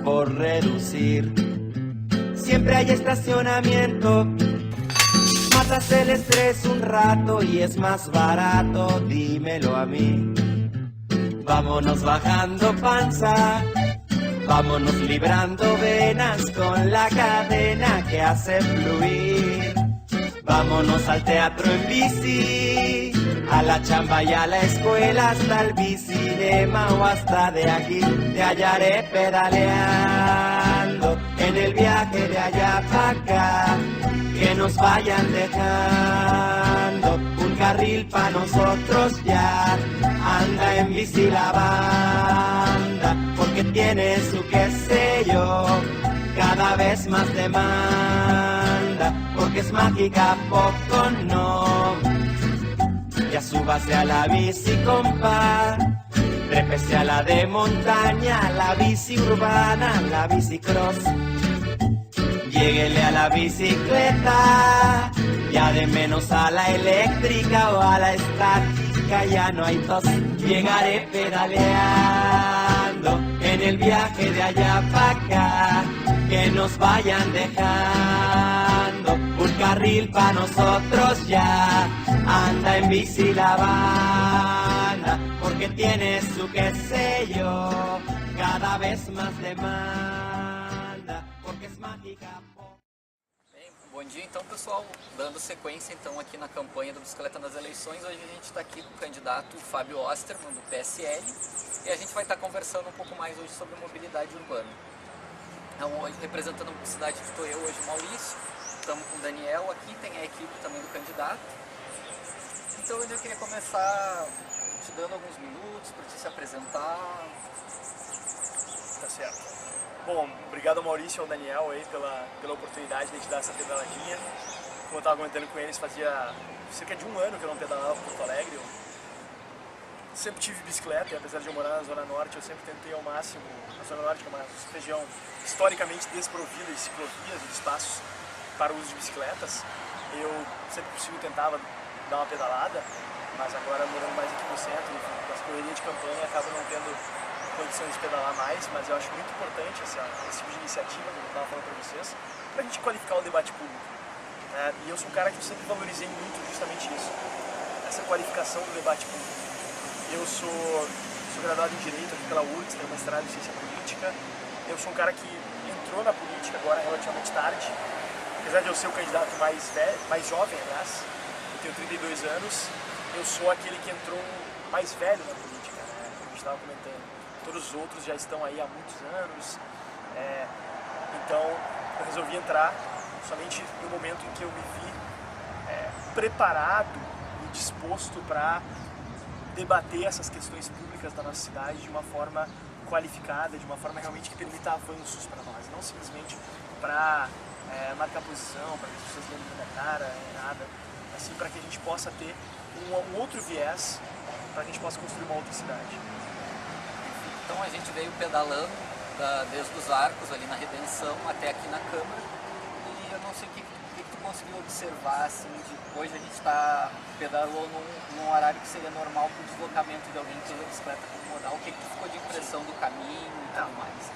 por reducir. Siempre hay estacionamiento, matas el estrés un rato y es más barato, dímelo a mí. Vámonos bajando panza, vámonos librando venas con la cadena que hace fluir. Vámonos al teatro en bici, a la chamba y a la escuela, hasta el bicinema o hasta de aquí. Te hallaré pedaleando en el viaje de allá para acá. Que nos vayan dejando un carril para nosotros ya. Anda en bici la banda, porque tiene su qué sé yo, cada vez más demanda, porque es mágica, poco no. Ya súbase a la bici, compa, trépese a la de montaña, la bici urbana, la bicicross. Lléguele a la bicicleta, ya de menos a la eléctrica o a la estática, ya no hay tos. Llegaré pedaleando en el viaje de allá para acá, que nos vayan dejando un carril para nosotros ya. Anda en bici la banda, porque tiene su qué sé yo, cada vez más demanda, porque es mágica. Bom dia então, pessoal, dando sequência então aqui na campanha do Bicicleta nas Eleições. Hoje a gente está aqui com o candidato Fábio Osterman, do PSL, e a gente vai estar conversando um pouco mais hoje sobre mobilidade urbana. Então, hoje, representando a cidade que estou eu hoje, Maurício, estamos com o Daniel aqui, tem a equipe também do candidato. Então eu já queria começar te dando alguns minutos para te se apresentar. Tá certo. Bom, obrigado ao Maurício e ao Daniel aí pela oportunidade de te dar essa pedaladinha. Como eu estava comentando com eles, fazia cerca de um ano que eu não pedalava por Porto Alegre. Eu sempre tive bicicleta e apesar de eu morar na Zona Norte, eu sempre tentei ao máximo. A Zona Norte é uma região historicamente desprovida de ciclovias, de espaços para o uso de bicicletas. Eu sempre possível tentava dar uma pedalada, mas agora morando mais aqui no centro, com as correrias de campanha, acabo não tendo condições de pedalar mais, mas eu acho muito importante esse tipo de iniciativa, como eu estava falando para vocês, para a gente qualificar o debate público. E eu sou um cara que eu sempre valorizei muito justamente isso, essa qualificação do debate público. Eu sou graduado em Direito aqui pela URGS, tenho mestrado em Ciência Política. Eu sou um cara que entrou na política agora relativamente tarde, apesar de eu ser o candidato mais jovem, aliás, eu tenho 32 anos, eu sou aquele que entrou mais velho na política, né, como a gente estava comentando. Todos os outros já estão aí há muitos anos, então eu resolvi entrar somente no momento em que eu me vi preparado e disposto para debater essas questões públicas da nossa cidade de uma forma qualificada, de uma forma realmente que permita avanços para nós, não simplesmente para marcar posição, para que as pessoas lembrem da minha cara, nada, assim para que a gente possa ter um outro viés, para que a gente possa construir uma outra cidade. Então a gente veio pedalando desde os Arcos ali na Redenção até aqui na Câmara, e eu não sei o que tu conseguiu observar assim, de hoje a gente pedalou num horário que seria normal para o deslocamento de alguém que usa bicicleta como modal. O que tu ficou de impressão do caminho e tudo mais?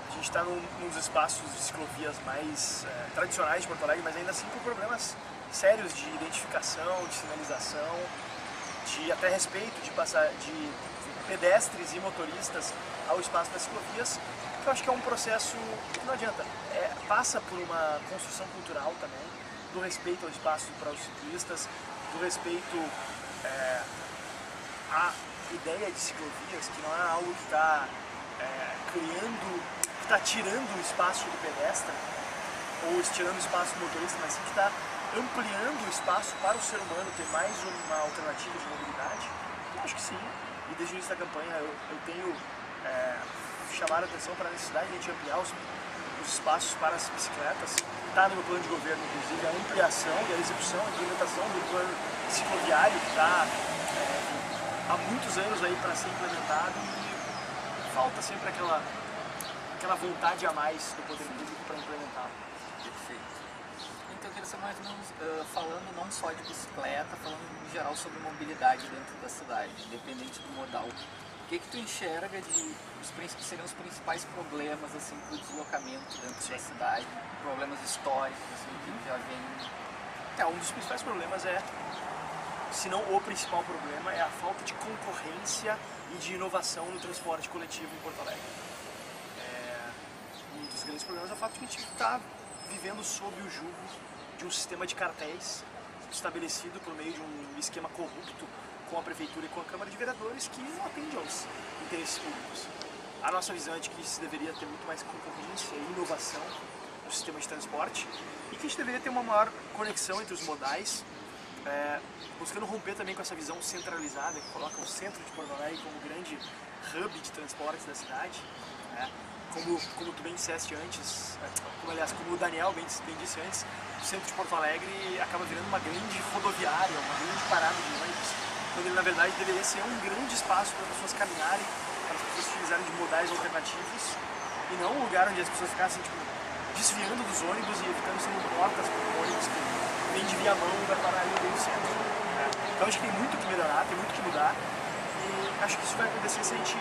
A gente está num dos espaços de ciclovias mais tradicionais de Porto Alegre, mas ainda assim com problemas sérios de identificação, de sinalização, de até respeito de pedestres e motoristas ao espaço das ciclovias, que eu acho que é um processo que não adianta, passa por uma construção cultural também, do respeito ao espaço para os ciclistas, do respeito à ideia de ciclovias, que não é algo que está que está tirando o espaço do pedestre, ou tirando o espaço do motorista, mas sim que está ampliando o espaço para o ser humano ter mais uma alternativa de mobilidade. Eu acho que sim. E desde o início da campanha eu tenho chamado a atenção para a necessidade de ampliar os espaços para as bicicletas. Está no meu plano de governo, inclusive, a ampliação e a execução, a implementação do plano cicloviário, que está há muitos anos aí para ser implementado, e falta sempre aquela vontade a mais do poder público para implementá-lo. Perfeito. Então eu queria saber mais ou menos, falando não só de bicicleta, falando em geral sobre mobilidade dentro da cidade, independente do modal. que tu enxerga que seriam os principais problemas assim, para o deslocamento dentro da cidade, problemas históricos assim, que já vem... Um dos principais problemas se não o principal problema, é a falta de concorrência e de inovação no transporte coletivo em Porto Alegre. Um dos grandes problemas é o fato de que a gente está vivendo sob o jugo de um sistema de cartéis estabelecido por meio de um esquema corrupto com a Prefeitura e com a Câmara de Vereadores que não atende aos interesses públicos. A nossa visão é de que se deveria ter muito mais concorrência e inovação no sistema de transporte e que a gente deveria ter uma maior conexão entre os modais, buscando romper também com essa visão centralizada que coloca o centro de Porto Alegre como grande hub de transportes da cidade. Como tu bem disseste antes, como o Daniel bem disse antes, o centro de Porto Alegre acaba virando uma grande rodoviária, uma grande parada de ônibus, quando ele na verdade deveria ser um grande espaço para as pessoas caminharem, para as pessoas utilizarem de modais alternativos, e não um lugar onde as pessoas ficassem desviando dos ônibus e evitando serem portas por ônibus que vem de Viamão e vai parar ali no meio do centro. Então acho que tem muito que melhorar, tem muito que mudar, e acho que isso vai acontecer se a gente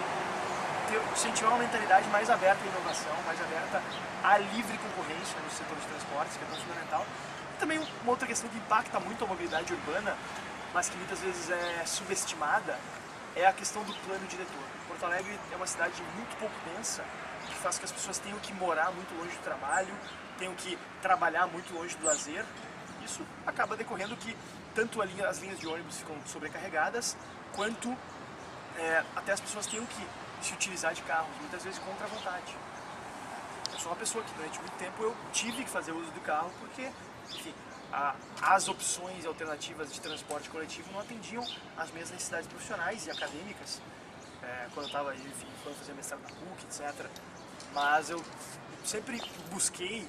incentivar uma mentalidade mais aberta à inovação, mais aberta à livre concorrência no setor de transportes, que é tão fundamental. E também uma outra questão que impacta muito a mobilidade urbana, mas que muitas vezes é subestimada, é a questão do plano diretor. Porto Alegre é uma cidade muito pouco densa, que faz com que as pessoas tenham que morar muito longe do trabalho, tenham que trabalhar muito longe do lazer. Isso acaba decorrendo que tanto as linhas de ônibus ficam sobrecarregadas, quanto até as pessoas tenham que se utilizar de carros, muitas vezes contra a vontade. Eu sou uma pessoa que durante muito tempo eu tive que fazer uso do carro porque, enfim, as opções alternativas de transporte coletivo não atendiam às minhas necessidades profissionais e acadêmicas, quando eu estava, enfim, quando eu fazia mestrado na PUC, etc. Mas eu sempre busquei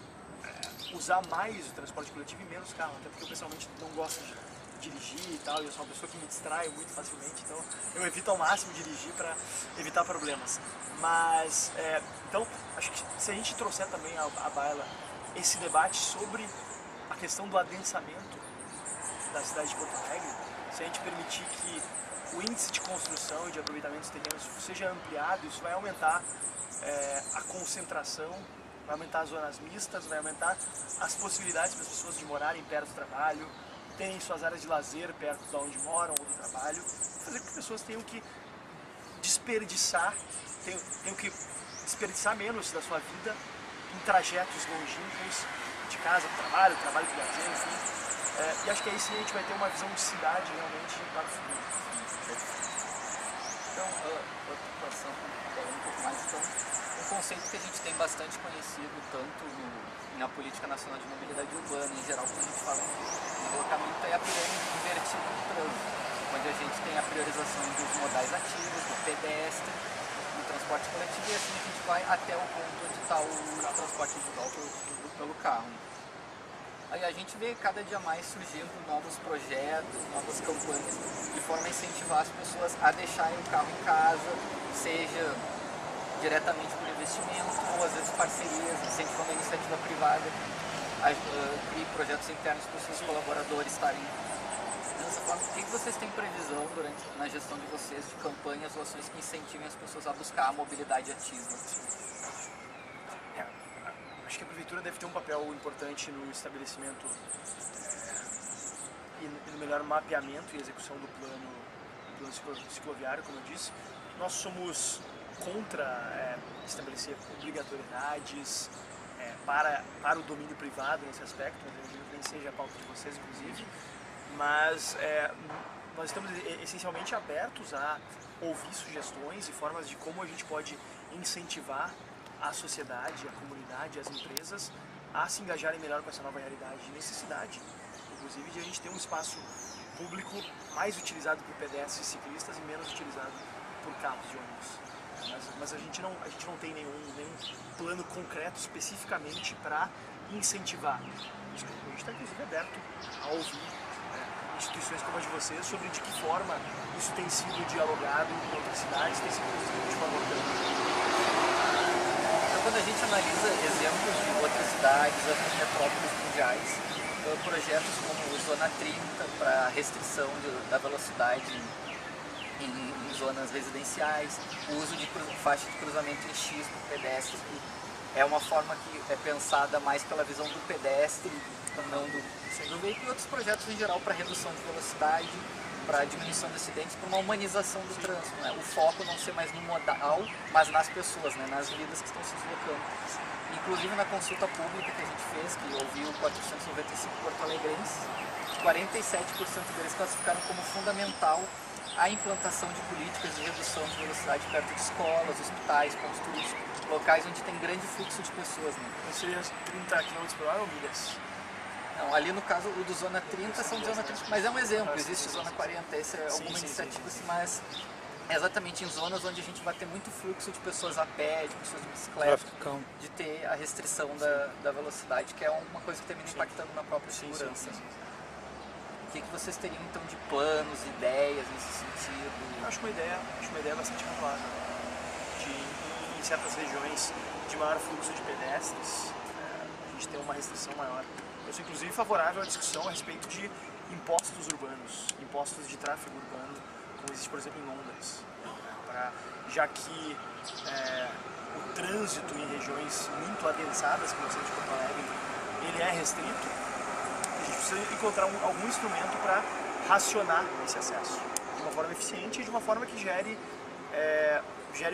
usar mais o transporte coletivo e menos carro, até porque eu pessoalmente não gosto de dirigir e tal, e eu sou uma pessoa que me distraio muito facilmente, então eu evito ao máximo dirigir para evitar problemas. Mas, então, acho que se a gente trouxer também à baila esse debate sobre a questão do adensamento da cidade de Porto Alegre, se a gente permitir que o índice de construção e de aproveitamento dos terrenos seja ampliado, isso vai aumentar a concentração, vai aumentar as zonas mistas, vai aumentar as possibilidades para as pessoas de morarem perto do trabalho, terem suas áreas de lazer perto de onde moram ou do trabalho, fazer com que as pessoas tenham que desperdiçar menos da sua vida em trajetos longínquos de casa para o trabalho para o lazer, enfim. E acho que aí sim a gente vai ter uma visão de cidade realmente para o futuro. Então, outra situação, falando um pouco mais, então, um conceito que a gente tem bastante conhecido tanto na política nacional de mobilidade urbana, em geral, quando a gente fala em deslocamento, é a pirâmide invertida do trânsito, onde a gente tem a priorização dos modais ativos, do pedestre, do transporte coletivo, e assim a gente vai até o ponto onde está o transporte individual pelo carro. Aí a gente vê cada dia mais surgindo novos projetos, novas campanhas, de forma a incentivar as pessoas a deixarem o carro em casa, seja diretamente por investimento ou às vezes parcerias, incentivando a iniciativa privada, e projetos internos para os seus colaboradores estarem dessa forma. O que vocês têm previsão na gestão de vocês de campanhas ou ações que incentivem as pessoas a buscar a mobilidade ativa? Acho que a Prefeitura deve ter um papel importante no estabelecimento e no melhor mapeamento e execução do plano cicloviário, como eu disse. Nós somos contra estabelecer obrigatoriedades para o domínio privado nesse aspecto, mas eu imagino que nem seja a pauta de vocês, inclusive, mas nós estamos essencialmente abertos a ouvir sugestões e formas de como a gente pode incentivar a sociedade, a comunidade, as empresas a se engajarem melhor com essa nova realidade de necessidade, inclusive de a gente ter um espaço público mais utilizado por pedestres e ciclistas e menos utilizado por carros de ônibus. Mas a gente não tem nenhum plano concreto especificamente para incentivar. A gente está inclusive aberto a ouvir instituições como a de vocês sobre de que forma isso tem sido dialogado em outras cidades, tem sido de forma orgânica. Quando a gente analisa exemplos de outras cidades, outras metrópoles mundiais, projetos como o Zona 30 para restrição da velocidade em zonas residenciais, o uso de faixa de cruzamento em X para pedestre, que é uma forma que é pensada mais pela visão do pedestre, não do veículo, e outros projetos em geral para redução de velocidade, para diminuição de acidentes, para uma humanização do trânsito, né? O foco não ser mais no modal, mas nas pessoas, né? Nas vidas que estão se deslocando. Inclusive na consulta pública que a gente fez, que ouviu 495 porto-alegrenses, 47% deles classificaram como fundamental a implantação de políticas de redução de velocidade perto de escolas, hospitais, pontos turísticos, locais onde tem grande fluxo de pessoas, né? Não seria 30 km por hora ou milhas? Não, ali no caso o do Zona 30 são de Zona 30, mas é um exemplo, existe Zona 40, essa é alguma iniciativa, mas é exatamente em zonas onde a gente vai ter muito fluxo de pessoas a pé, de pessoas de bicicleta, de ter a restrição da velocidade, que é uma coisa que termina impactando na própria segurança. O que vocês teriam então de planos, ideias nesse sentido? Acho uma ideia bastante razoável. Em certas regiões de maior fluxo de pedestres, a gente tem uma restrição maior. Eu sou inclusive favorável à discussão a respeito de impostos urbanos, impostos de tráfego urbano, como existe, por exemplo, em Londres. Já que o trânsito em regiões muito adensadas, como o centro de Porto Alegre, ele é restrito, a gente precisa encontrar algum instrumento para racionar esse acesso de uma forma eficiente e de uma forma que gere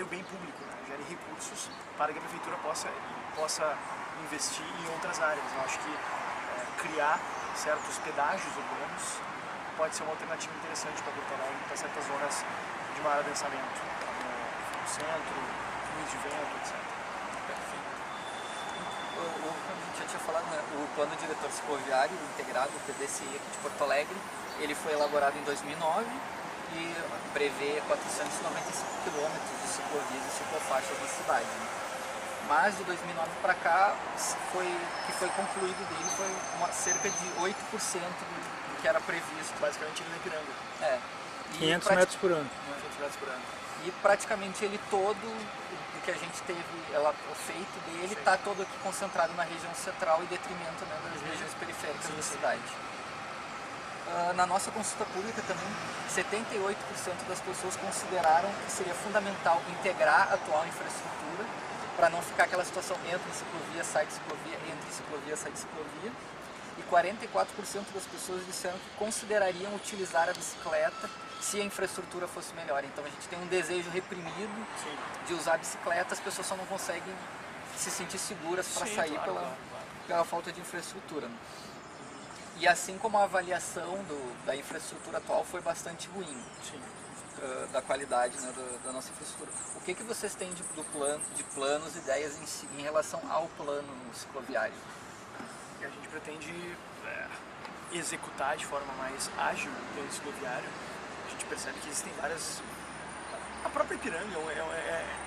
o bem público, né? Gere recursos para que a prefeitura possa investir em outras áreas. Eu acho que criar certos pedágios urbanos pode ser uma alternativa interessante para Porto Alegre, para certas zonas de maior adensamento, no centro, ruas de vento, etc. Perfeito. Como a gente já tinha falado, né, o Plano Diretor Cicloviário Integrado, o PDCI aqui de Porto Alegre, ele foi elaborado em 2009 e prevê 495 quilômetros de ciclovias e ciclofaixas na cidade. Mas de 2009 para cá, que foi concluído dele foi cerca de 8% do que era previsto. Basicamente ele na Ipiranga. 500 metros por ano. 500 metros por ano. E praticamente ele todo, o que a gente teve, o feito dele, está todo aqui concentrado na região central em detrimento, né, das regiões periféricas da cidade. Na nossa consulta pública também, 78% das pessoas consideraram que seria fundamental integrar a atual infraestrutura para não ficar aquela situação entre ciclovia, sai de ciclovia, entre ciclovia, sai de ciclovia. E 44% das pessoas disseram que considerariam utilizar a bicicleta se a infraestrutura fosse melhor. Então a gente tem um desejo reprimido de usar a bicicleta, as pessoas só não conseguem se sentir seguras para sair pela falta de infraestrutura. E assim como a avaliação da infraestrutura atual foi bastante ruim, da qualidade, né, da nossa infraestrutura. O que vocês têm de planos, ideias em relação ao plano cicloviário? A gente pretende executar de forma mais ágil o plano cicloviário. A gente percebe que existem várias... A própria Ipiranga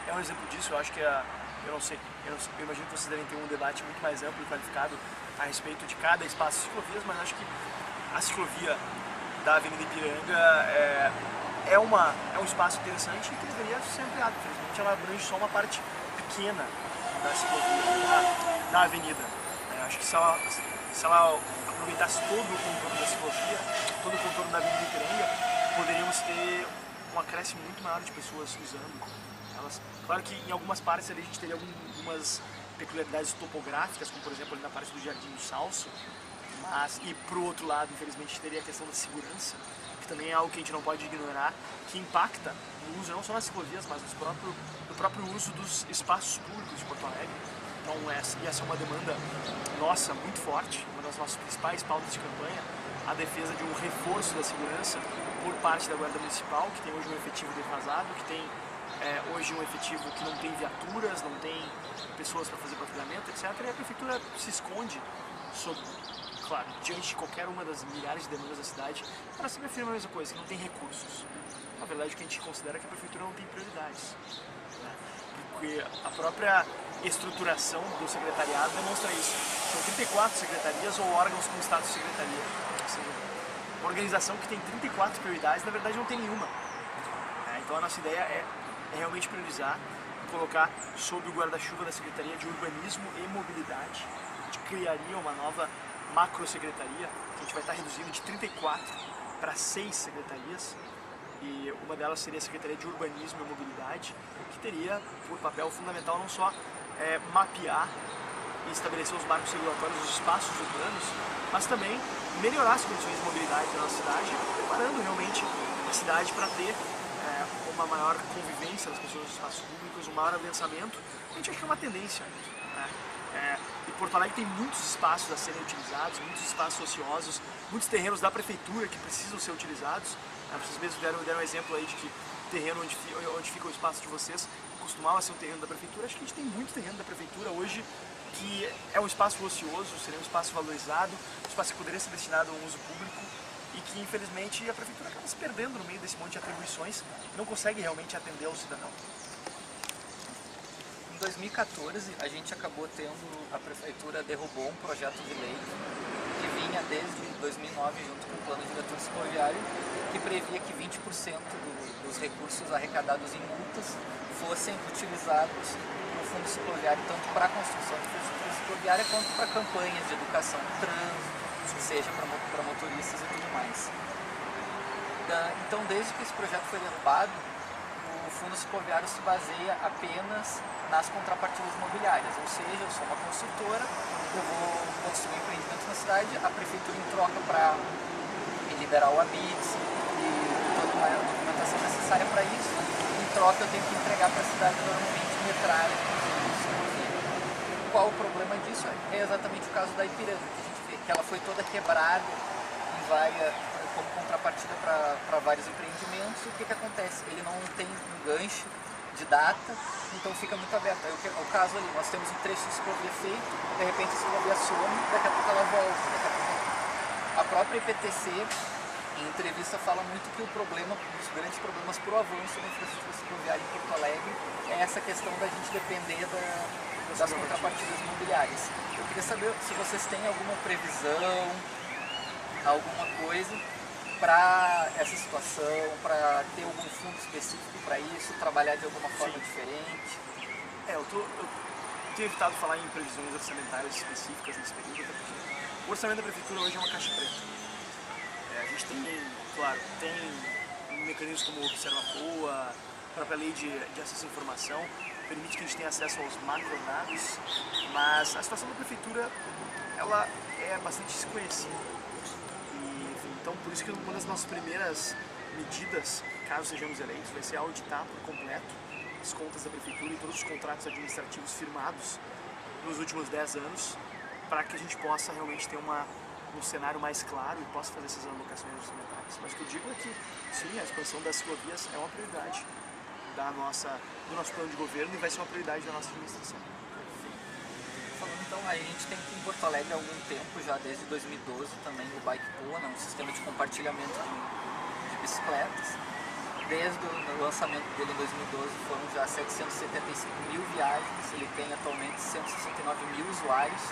é um exemplo disso. Eu acho que eu imagino que vocês devem ter um debate muito mais amplo e qualificado a respeito de cada espaço de ciclovias, mas acho que a ciclovia da Avenida Ipiranga é um espaço interessante e que deveria ser ampliado. Infelizmente ela abrange só uma parte pequena da ciclovia, da avenida. Acho que se ela aproveitasse todo o contorno da ciclovia, todo o contorno da Avenida Ipiranga, poderíamos ter um acréscimo muito maior de pessoas usando. Claro que em algumas partes ali a gente teria algumas peculiaridades topográficas, como por exemplo ali na parte do Jardim do Salso, e por outro lado, infelizmente, teria a questão da segurança, que também é algo que a gente não pode ignorar, que impacta no uso não só nas ciclovias, mas no próprio uso dos espaços públicos de Porto Alegre. Então essa é uma demanda nossa muito forte, uma das nossas principais pautas de campanha, a defesa de um reforço da segurança por parte da Guarda Municipal, que tem hoje um efetivo defasado, que tem hoje um efetivo que não tem viaturas, não tem pessoas para fazer patrulhamento, etc. E a prefeitura se esconde diante de qualquer uma das milhares de demandas da cidade, ela sempre afirma a mesma coisa, que não tem recursos. Na verdade, o que a gente considera é que a prefeitura não tem prioridades. Porque a própria estruturação do secretariado demonstra isso. São 34 secretarias ou órgãos com status de secretaria. Ou seja, uma organização que tem 34 prioridades, na verdade não tem nenhuma. Então a nossa ideia é realmente priorizar, colocar sob o guarda-chuva da Secretaria de Urbanismo e Mobilidade. A gente criaria uma nova macro-secretaria, que a gente vai estar reduzindo de 34 para 6 secretarias. e uma delas seria a Secretaria de Urbanismo e Mobilidade, que teria por papel fundamental não só mapear e estabelecer os marcos regulatórios dos espaços urbanos, mas também melhorar as condições de mobilidade da nossa cidade, preparando realmente a cidade para ter uma maior convivência das pessoas nos espaços públicos, um maior adensamento. A gente acha que é uma tendência, né? E Porto Alegre tem muitos espaços a serem utilizados, muitos espaços ociosos, muitos terrenos da prefeitura que precisam ser utilizados. Vocês mesmos deram um exemplo aí de que o terreno onde fica o espaço de vocês costumava ser um terreno da prefeitura. Acho que a gente tem muito terreno da prefeitura hoje que é um espaço ocioso, seria um espaço valorizado, um espaço que poderia ser destinado a um uso público e que infelizmente a prefeitura acaba se perdendo no meio desse monte de atribuições e não consegue realmente atender ao cidadão. Em 2014, a gente acabou a prefeitura derrubou um projeto de lei que vinha desde 2009 junto com o plano diretor cicloviário, que previa que 20% dos recursos arrecadados em multas fossem utilizados no fundo cicloviário, tanto para a construção de infraestrutura cicloviária quanto para campanhas de educação no trânsito, seja para motoristas e tudo mais. Então, desde que esse projeto foi derrubado, o fundo cicloviário se baseia apenas nas contrapartidas imobiliárias, ou seja, eu sou uma construtora, eu vou construir um empreendimento na cidade, a prefeitura em troca para me liberar o ABITS e toda a documentação necessária para isso, em troca eu tenho que entregar para a cidade normalmente metragem. Qual o problema disso? É exatamente o caso da Ipiranga, que a gente vê que ela foi toda quebrada como contrapartida para vários empreendimentos. O que acontece? Ele não tem um gancho de data, então fica muito aberto. Aí o caso ali, nós temos um trecho de ciclovia feito, de repente a ciclovia some, daqui a pouco ela volta. A própria IPTC, em entrevista, fala muito que um dos grandes problemas para o avanço da infraestrutura cicloviária em Porto Alegre é essa questão da gente depender das contrapartidas imobiliárias. Eu queria saber se vocês têm alguma previsão, alguma coisa para essa situação, para ter algum fundo específico para isso, trabalhar de alguma forma diferente? Eu tenho evitado falar em previsões orçamentárias específicas nesse período, porque o orçamento da prefeitura hoje é uma caixa preta. A gente tem mecanismos como o Observa Poa, a própria lei de acesso à informação, permite que a gente tenha acesso aos macrodados, mas a situação da prefeitura ela é bastante desconhecida. Então, por isso que uma das nossas primeiras medidas, caso sejamos eleitos, vai ser auditar por completo as contas da prefeitura e todos os contratos administrativos firmados nos últimos 10 anos, para que a gente possa realmente ter um cenário mais claro e possa fazer essas alocações orçamentárias. Mas o que eu digo é que, sim, a expansão das ciclovias é uma prioridade do nosso plano de governo e vai ser uma prioridade da nossa administração. Então, a gente tem aqui em Porto Alegre há algum tempo, já desde 2012, também o Bike Poa, um sistema de compartilhamento de bicicletas. Desde o lançamento dele em 2012 foram já 775 mil viagens, ele tem atualmente 169 mil usuários,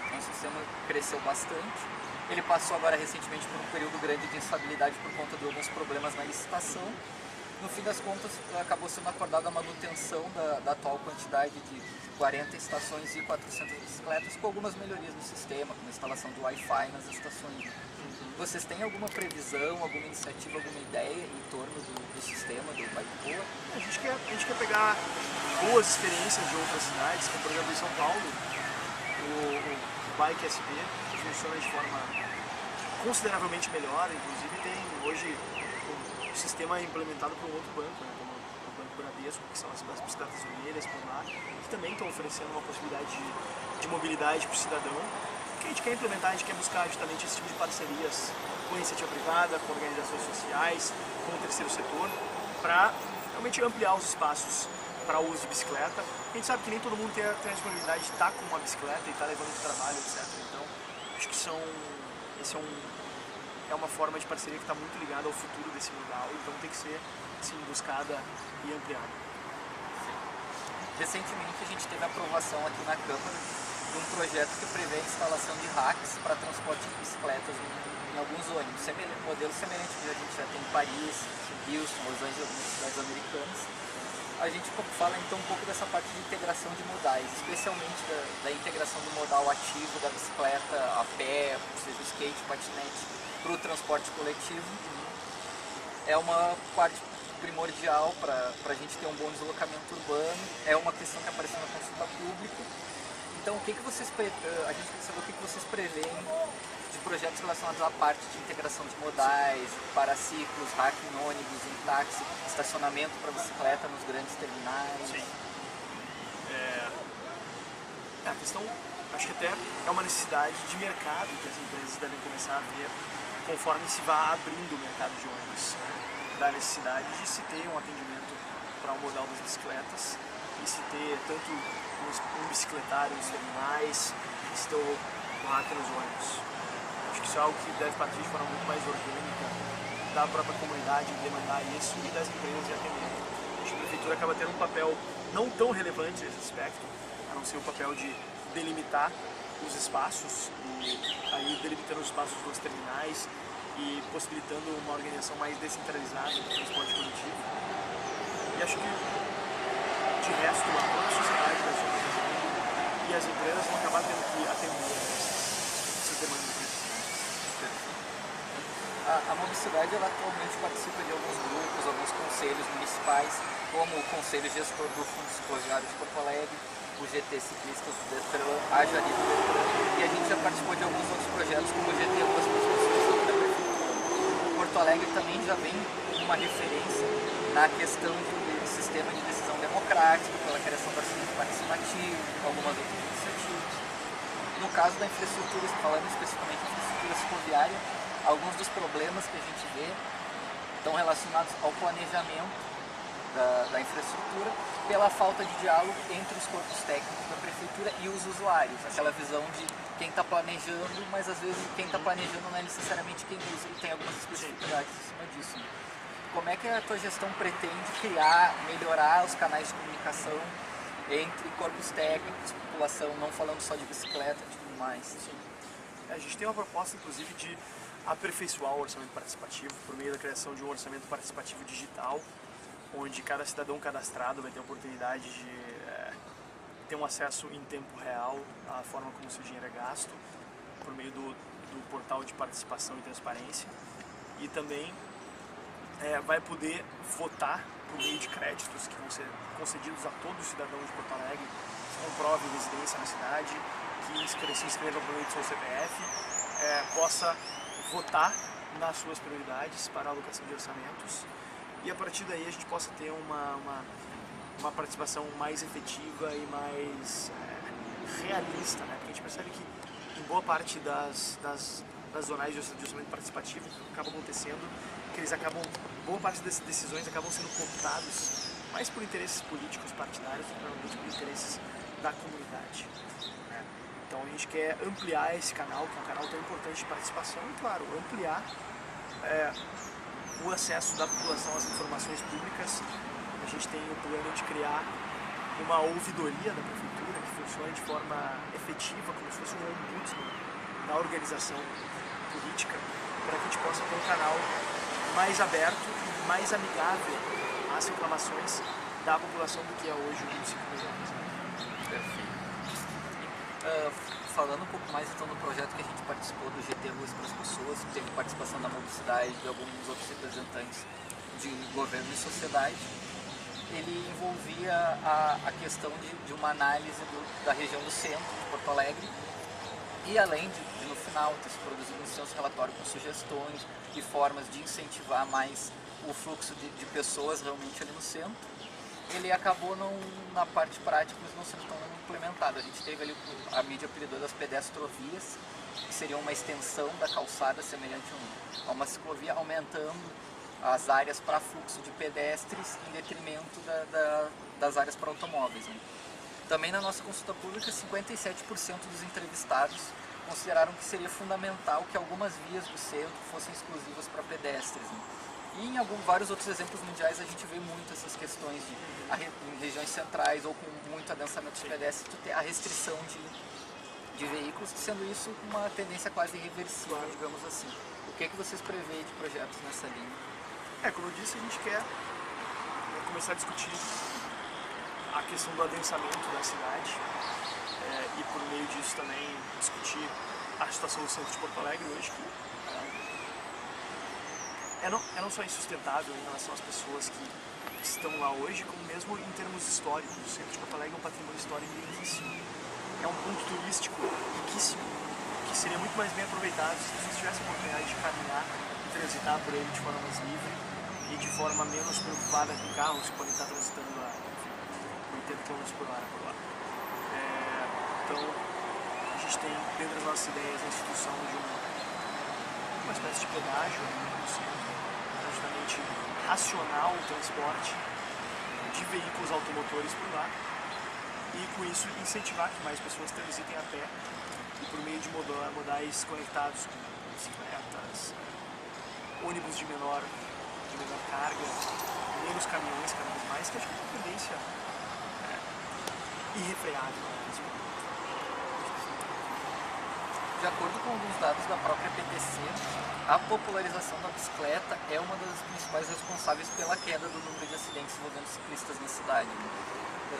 então o sistema cresceu bastante. Ele passou agora recentemente por um período grande de instabilidade por conta de alguns problemas na licitação. No fim das contas, acabou sendo acordada a manutenção da atual quantidade de 40 estações e 400 bicicletas, com algumas melhorias no sistema, como a instalação de Wi-Fi nas estações. Vocês têm alguma previsão, alguma iniciativa, alguma ideia em torno do sistema do Bike Poa? A gente quer pegar boas experiências de outras cidades, como por exemplo em São Paulo, o Bike SP funciona de forma consideravelmente melhor, inclusive tem hoje o sistema é implementado por um outro banco, como o Banco Bradesco, que são as bicicletas vermelhas por lá, que também estão oferecendo uma possibilidade de mobilidade para o cidadão. O que a gente quer implementar, a gente quer buscar justamente esse tipo de parcerias com a iniciativa privada, com organizações sociais, com o terceiro setor, para realmente ampliar os espaços para o uso de bicicleta. A gente sabe que nem todo mundo tem a disponibilidade de estar com uma bicicleta e estar levando de trabalho, etc. Então, acho que é uma forma de parceria que está muito ligada ao futuro desse modal, então tem que ser sim, buscada e ampliada. Recentemente a gente teve a aprovação aqui na Câmara de um projeto que prevê a instalação de racks para transporte de bicicletas em alguns ônibus, modelo semelhante que a gente já tem em Paris, Houston, Los Angeles, algumas cidades americanas. A gente fala então um pouco dessa parte de integração de modais, especialmente da integração do modal ativo da bicicleta a pé, seja skate, patinete, para o transporte coletivo. é uma parte primordial para a gente ter um bom deslocamento urbano, é uma questão que apareceu na consulta pública. Então, a gente quer saber o que vocês preveem de projetos relacionados à parte de integração de modais, paraciclos, rack em ônibus, em táxi, estacionamento para bicicleta nos grandes terminais. Sim. A questão, acho que até é uma necessidade de mercado que as empresas devem começar a ver conforme se vá abrindo o mercado de ônibus. Da necessidade de se ter um atendimento para o modal das bicicletas e se ter tanto um bicicletário nos terminais e se ter o rack nos ônibus. Acho que isso é algo que deve partir de forma muito mais orgânica da própria comunidade demandar isso e das empresas de atendimento. Acho que a prefeitura acaba tendo um papel não tão relevante nesse aspecto, a não ser o papel de delimitar os espaços e aí delimitando os espaços dos terminais e possibilitando uma organização mais descentralizada do transporte coletivo. E acho que, de resto, a própria sociedade vai se organizando e as empresas vão acabar tendo que atender essas demandas. A Mobicidade ela atualmente participa de alguns grupos, alguns conselhos municipais, como o Conselho Gestor do Fundo Ferroviário de Porto Alegre, o GT Ciclistas do Detran, a Jari do Detran, e a gente já participou de alguns outros projetos, como o GT Ruas Construção da Prefeitura. Porto Alegre também já vem uma referência na questão de sistema de decisão democrática, pela criação do orçamento participativo, algumas outras iniciativas. No caso da infraestrutura, falando especificamente de infraestrutura ferroviária, alguns dos problemas que a gente vê estão relacionados ao planejamento da infraestrutura pela falta de diálogo entre os corpos técnicos da prefeitura e os usuários. Aquela visão de quem está planejando, mas às vezes quem está planejando não é necessariamente quem usa e tem algumas especificidades em cima disso. Né? Como é que a tua gestão pretende criar, melhorar os canais de comunicação entre corpos técnicos, população, não falando só de bicicleta e tudo mais? Sim. A gente tem uma proposta, inclusive, de aperfeiçoar o orçamento participativo por meio da criação de um orçamento participativo digital, onde cada cidadão cadastrado vai ter a oportunidade de ter um acesso em tempo real à forma como o seu dinheiro é gasto, por meio do portal de participação e transparência, e também vai poder votar por meio de créditos que vão ser concedidos a todo cidadão de Porto Alegre que comprove residência na cidade, que se inscreva por meio do seu CPF, possa votar nas suas prioridades para a alocação de orçamentos e a partir daí a gente possa ter uma participação mais efetiva e mais realista, né? Porque a gente percebe que em boa parte das zonais de orçamento participativo acaba acontecendo que boa parte das decisões acabam sendo cooptados mais por interesses políticos partidários do que realmente por interesses da comunidade. Então a gente quer ampliar esse canal, que é um canal tão importante de participação, e claro, ampliar o acesso da população às informações públicas. A gente tem o plano de criar uma ouvidoria da prefeitura que funcione de forma efetiva, como se fosse um ombudsman da organização política, para que a gente possa ter um canal mais aberto e mais amigável às reclamações da população do que é hoje o município de Minas. Perfeito. Falando um pouco mais então do projeto que a gente participou do GT Ruas para as Pessoas, que teve participação da Mobicidade e de alguns outros representantes de governo e sociedade, ele envolvia a questão de uma análise da região do centro de Porto Alegre e além de no final ter se produzido um extenso relatório com sugestões e formas de incentivar mais o fluxo de pessoas realmente ali no centro, ele acabou na parte prática não sendo tão implementado. A gente teve ali, a mídia apelidou das pedestrovias, que seria uma extensão da calçada semelhante a uma ciclovia, aumentando as áreas para fluxo de pedestres em detrimento das áreas para automóveis. Né? Também na nossa consulta pública, 57% dos entrevistados consideraram que seria fundamental que algumas vias do centro fossem exclusivas para pedestres. Né? E em vários outros exemplos mundiais a gente vê muito essas questões em regiões centrais ou com muito adensamento de pedestres, tu ter a restrição de veículos, sendo isso uma tendência quase irreversível, digamos assim. O que vocês preveem de projetos nessa linha? Como eu disse, a gente quer começar a discutir a questão do adensamento da cidade e por meio disso também discutir a situação do centro de Porto Alegre hoje, que não só insustentável em relação às pessoas que estão lá hoje, como mesmo em termos históricos. O centro de Porto Alegre é um patrimônio histórico riquíssimo. É um ponto turístico riquíssimo, que seria muito mais bem aproveitado se as pessoas tivessem a oportunidade de caminhar e transitar por ele de forma mais livre e de forma menos preocupada com carros que podem estar transitando a 80 km por hora por lá. Então, a gente tem dentro das nossas ideias a instituição de uma espécie de pedágio no centro, justamente racional o transporte de veículos automotores por lá e com isso incentivar que mais pessoas transitem a pé e por meio de modais conectados com bicicletas, ônibus de menor carga, menos caminhões cada vez mais, que acho que é uma tendência irrefreável. De acordo com alguns dados da própria PTC, a popularização da bicicleta é uma das principais responsáveis pela queda do número de acidentes envolvendo ciclistas na cidade.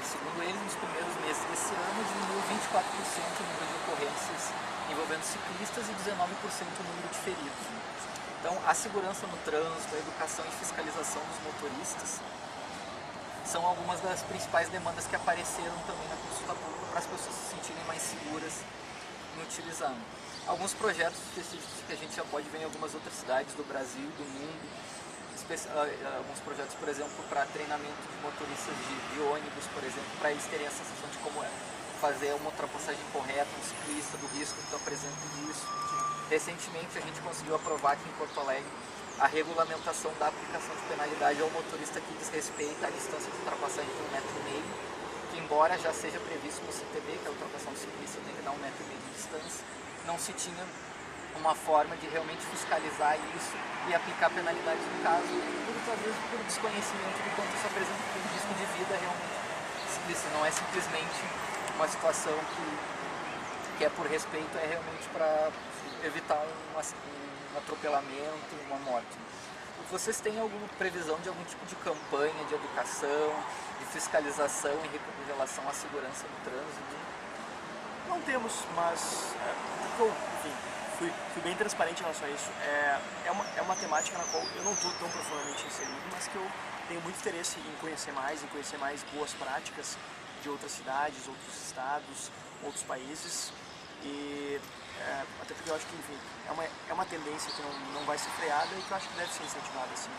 Segundo eles, nos primeiros meses desse ano, diminuiu 24% o número de ocorrências envolvendo ciclistas e 19% o número de feridos. Então, a segurança no trânsito, a educação e fiscalização dos motoristas são algumas das principais demandas que apareceram também na consulta pública para as pessoas se sentirem mais seguras em utilizar. Alguns projetos específicos que a gente já pode ver em algumas outras cidades do Brasil, do mundo, alguns projetos, por exemplo, para treinamento de motoristas de ônibus, por exemplo, para eles terem a sensação de como é fazer uma ultrapassagem correta, um ciclista, do risco que apresenta disso. Recentemente a gente conseguiu aprovar aqui em Porto Alegre a regulamentação da aplicação de penalidade ao motorista que desrespeita a distância de ultrapassagem de 1,5 metro, que embora já seja previsto no CTB, que a ultrapassão do ciclista tem que dar 1,5 metro de distância, não se tinha uma forma de realmente fiscalizar isso e aplicar penalidades no caso, às vezes por desconhecimento de quanto isso apresenta um risco de vida realmente ciclista. Não é simplesmente uma situação que é por respeito, é realmente para evitar um atropelamento, uma morte. Vocês têm alguma previsão de algum tipo de campanha de educação, de fiscalização em relação à segurança no trânsito? Não temos, mas enfim, fui bem transparente em relação a isso. É uma temática na qual eu não estou tão profundamente inserido, mas que eu tenho muito interesse em conhecer mais boas práticas de outras cidades, outros estados, outros países. E até porque eu acho que, enfim, é uma tendência que não vai ser freada e que eu acho que deve ser incentivada, assim,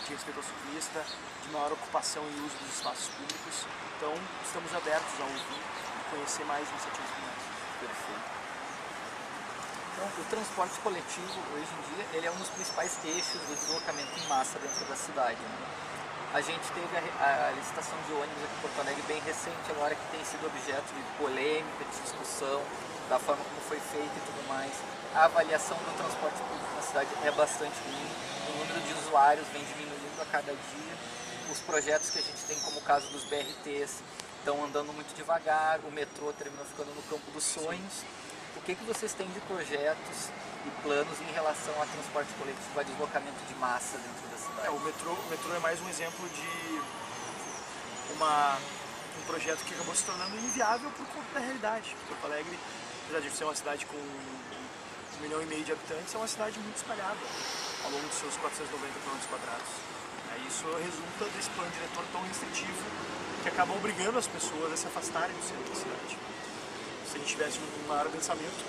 de respeito ao ciclista, de maior ocupação e uso dos espaços públicos. Então, estamos abertos a ouvir e conhecer mais iniciativas como essa. Perfeito. Então, o transporte coletivo, hoje em dia, ele é um dos principais eixos do deslocamento em massa dentro da cidade, né? A gente teve a licitação de ônibus aqui em Porto Alegre bem recente, agora que tem sido objeto de polêmica, de discussão, da forma como foi feita e tudo mais. A avaliação do transporte público na cidade é bastante ruim, o número de usuários vem diminuindo a cada dia, os projetos que a gente tem, como o caso dos BRTs, estão andando muito devagar, o metrô terminou ficando no campo dos sonhos. O que vocês têm de projetos e planos em relação a transporte coletivo, a deslocamento de massa dentro da cidade? O metrô é mais um exemplo de um projeto que acabou se tornando inviável por conta da realidade. Porto Alegre, apesar de ser uma cidade com 1,5 milhão de habitantes, é uma cidade muito espalhada ao longo dos seus 490 km². Isso resulta desse plano diretor tão restritivo que acaba obrigando as pessoas a se afastarem do centro da cidade. Se a gente tivesse um maior densamento,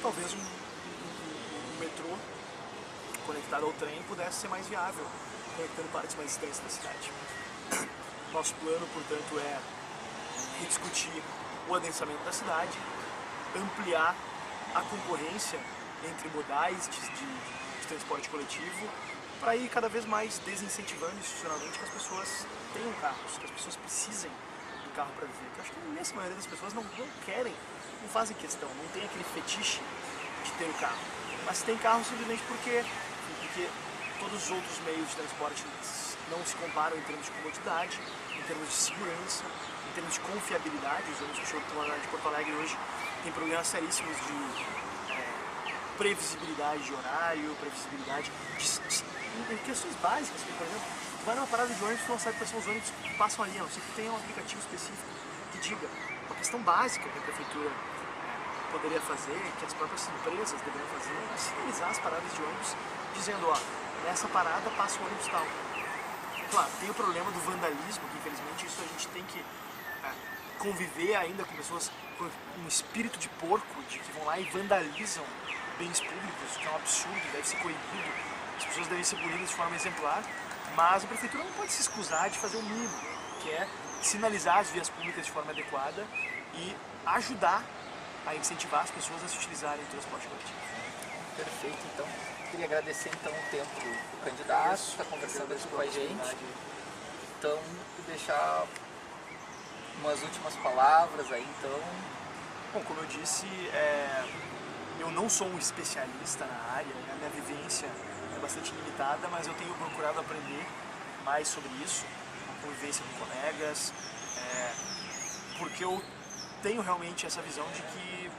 talvez um metrô conectado ao trem pudesse ser mais viável, conectando partes mais distantes da cidade. Nosso plano, portanto, é rediscutir o adensamento da cidade, ampliar a concorrência entre modais de transporte coletivo, para ir cada vez mais desincentivando institucionalmente que as pessoas tenham carros, que as pessoas precisem do carro para viver. Eu acho que a imensa maioria das pessoas não querem, não fazem questão, não tem aquele fetiche de ter o carro. Mas tem carro simplesmente porque todos os outros meios de transporte não se comparam em termos de comodidade, em termos de segurança, em termos de confiabilidade. Os ônibus de Porto Alegre hoje tem problemas seríssimos de previsibilidade de horário, previsibilidade em questões básicas, por exemplo, vai numa parada de ônibus, tu não sabe quais são os ônibus que passam ali, a não ser que tenha um aplicativo específico que diga. Uma questão básica que a prefeitura poderia fazer, que as próprias empresas deveriam fazer, é sinalizar as paradas de ônibus, dizendo, ó, nessa parada passa o ônibus tal. Claro, tem o problema do vandalismo, que infelizmente isso a gente tem que conviver ainda com pessoas com um espírito de porco, de que vão lá e vandalizam bens públicos, que é um absurdo, deve ser coibido, as pessoas devem ser punidas de forma exemplar, mas a prefeitura não pode se excusar de fazer o mínimo, que é sinalizar as vias públicas de forma adequada e ajudar a incentivar as pessoas a se utilizarem do transporte coletivo. Perfeito, então. Queria agradecer então o tempo do candidato, estar conversando aqui com a gente. Então, deixar umas últimas palavras aí, então. Bom, como eu disse, eu não sou um especialista na área, a minha vivência é bastante limitada, mas eu tenho procurado aprender mais sobre isso, a convivência com colegas, porque eu tenho realmente essa visão de que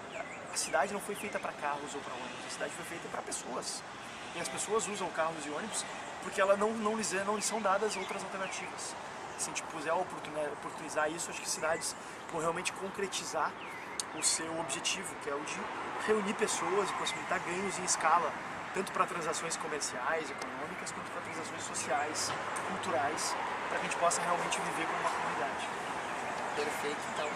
a cidade não foi feita para carros ou para ônibus, a cidade foi feita para pessoas. E as pessoas usam carros e ônibus porque elas não lhes são dadas outras alternativas. Se a gente puder oportunizar isso, acho que cidades vão realmente concretizar o seu objetivo, que é o de reunir pessoas e possibilitar ganhos em escala, tanto para transações comerciais, econômicas, quanto para transações sociais, culturais, para que a gente possa realmente viver como uma comunidade. Perfeito, então